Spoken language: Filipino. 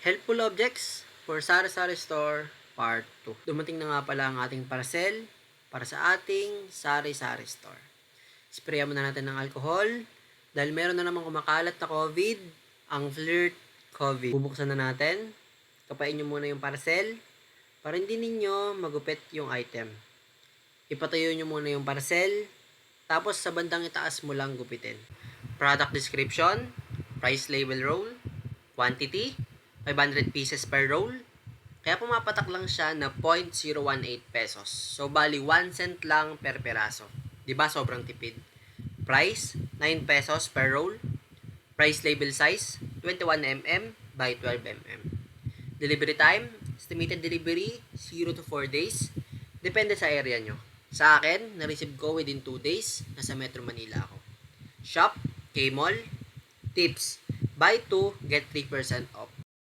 Helpful Objects for Sari-Sari Store Part 2. Dumating na nga pala ang ating parcel para sa ating Sari-Sari Store. Sprayan muna natin ng alcohol dahil meron na namang kumakalat na COVID, ang Flirt COVID. Bubuksan na natin. Kapain nyo muna yung parcel para hindi ninyo magupit yung item. Ipatayo nyo muna yung parcel, tapos sa bandang itaas mo lang gupitin. Product description, price label roll, quantity, 500 pieces per roll. Kaya pumapatak lang siya na 0.018 pesos. So, bali 1 cent lang per peraso. Diba? Sobrang tipid. Price, 9 pesos per roll. Price label size, 21mm by 12mm. Delivery time, estimated delivery, 0 to 4 days. Depende sa area nyo. Sa akin, na-receive ko within 2 days. Nasa Metro Manila ako. Shop, K-Mall. Tips, buy 2, get 3% off.